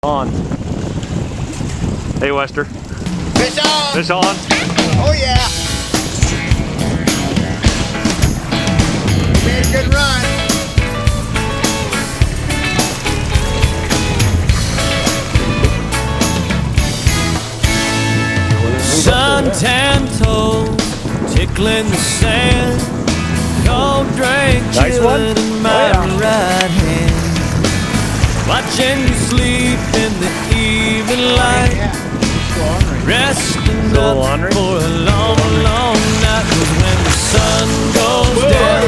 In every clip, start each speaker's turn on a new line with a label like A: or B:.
A: On. Hey, Wester.
B: Fish on!
A: Fish on.
B: Oh yeah! Made a good run.
C: Suntan toes tickling the sand, cold drink
A: Nice one.
C: chilling in my right hand. Watching you sleep in the evening light, resting
A: Little
C: up
A: laundry.
C: for a long, long night. 'Cause when the sun goes down,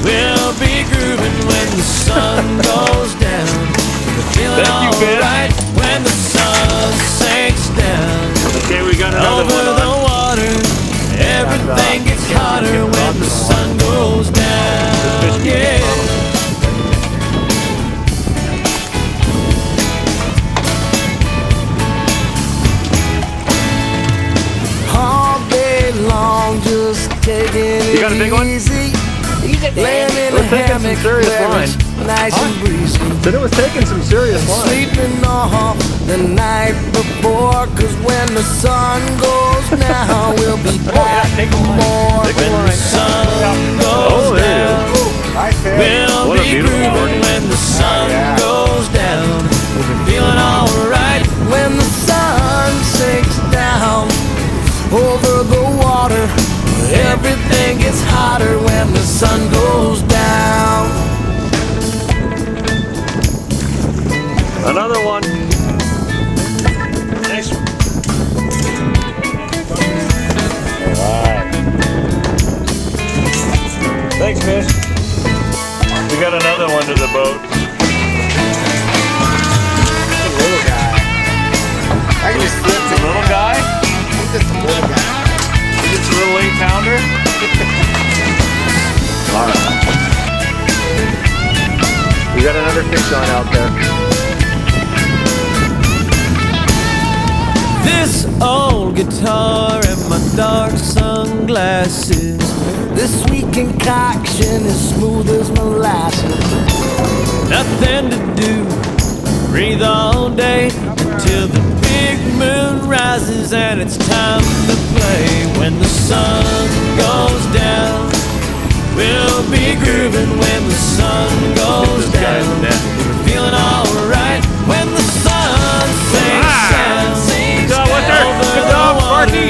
C: we'll be grooving when the sun goes down. We're feeling
A: Thank you, Finn.
C: alright when the sun sinks down.
A: Okay, we got another
C: Over
A: one
C: the
A: on.
C: water, everything gets hotter when the sun goes down. Yeah. All day long, just taking
A: You got a big one?
C: it easy. Laying in
A: We're
C: a
A: taking some
C: hammock
A: serious
C: where
A: line.
C: it's nice and breezy.
A: Said it was taking some serious line.
C: Sleeping off the night before, 'cause when the sun goes down, we'll be back
A: take a line.
C: more.
A: Take a
C: When the
A: line.
C: sun
A: Oh,
C: goes
A: there it
C: down,
B: Nice fish.
C: we'll
A: What a
C: be
A: beautiful
C: grooving
A: morning.
C: when the sun
B: yeah.
C: goes down. We'll be feeling alright when the sun sinks down. Over the water, everything gets hotter when the sun goes down.
A: Another one. Nice one. Alright. Thanks, fish. We got another one to the boat.
B: Little guy. I can just flip
A: It's a little guy.
B: He's just a little guy.
A: It's a little 8-pounder. Alright. We got another fish on out there.
C: This old guitar and my dark sunglasses, this sweet concoction is smooth as molasses. Nothing to do, breathe all day until the big moon rises and it's time to play. When the sun goes down, we'll be grooving when the sun goes
A: This guy's
C: down.
A: net.
C: We're feeling alright when the sun sinks down.
A: Good job, Wester. Good job, Sparky.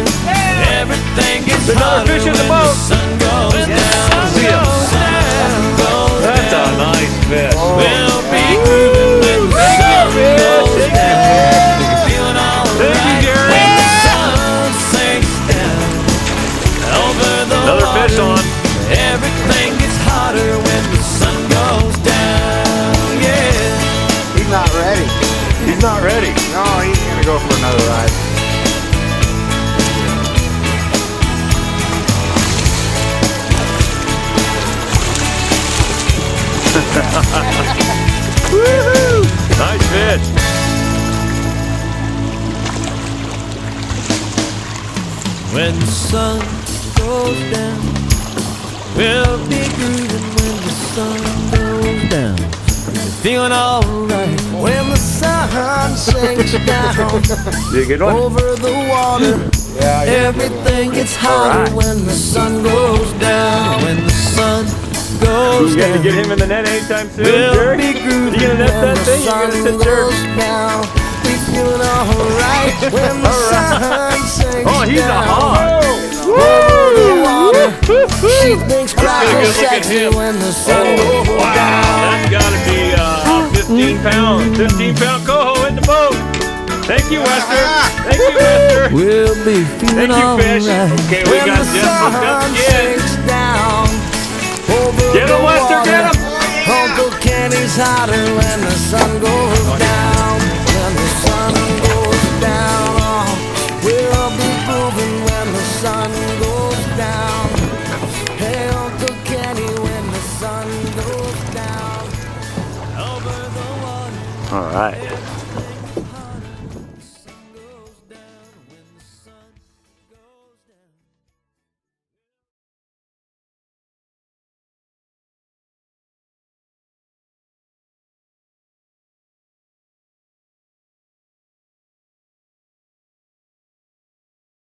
C: Everything gets
A: There's another
C: hotter
A: fish in the
C: when
A: boat.
C: sun goes down.
A: See ya.
C: Sun goes
A: That's
C: down.
A: a nice fish.
C: We'll be grooving when the sun goes down. We're feeling alright
A: Thank you, Gary.
C: when the sun sinks down. Over the
A: Another fish
C: water,
A: on.
C: everything gets hotter when the sun goes down. Yeah.
B: He's not ready.
A: He's not ready.
B: No, he's gonna go for another ride.
A: Woohoo! Nice fish.
C: When the sun goes down, we'll be grooving when the sun goes down. We're feeling alright when the sun sinks down.
A: You a good one?
C: Over the water,
B: Yeah,
C: everything gets hotter
A: Alright.
C: when the sun goes down. When the sun goes
A: You got to
C: down,
A: get him in the net anytime soon,
C: we'll
A: Jerry?
C: be grooving
A: You gonna net
C: when
A: that
C: the
A: thing? You
C: sun
A: gonna sit there?
C: goes down. We're feeling alright when the sun sinks
A: Oh, he's a
C: down.
A: hog.
C: Over the water, she
A: Woo!
C: thinks
A: Let's
C: crack
A: get a
C: is
A: good look at
C: sexy
A: him.
C: when the sun
A: Oh,
C: goes
A: wow.
C: down.
A: That's got to be 15 pounds. 15-pound coho in the boat. Thank you, Wester. Thank you, Wester.
C: We'll be feeling
A: Thank you, fish.
C: alright
A: Okay, we
C: when
A: got
C: the
A: Jeff hooked up
C: sun
A: again.
C: sinks down. Over
A: Get
C: the
A: him, Wester,
C: water,
A: get him.
C: Uncle Kenny's hotter when the sun goes down. When the sun goes down, oh, we'll be grooving when the sun goes down. Hey, Uncle Kenny, when the sun goes down. Over the water.
A: All right.
C: Everything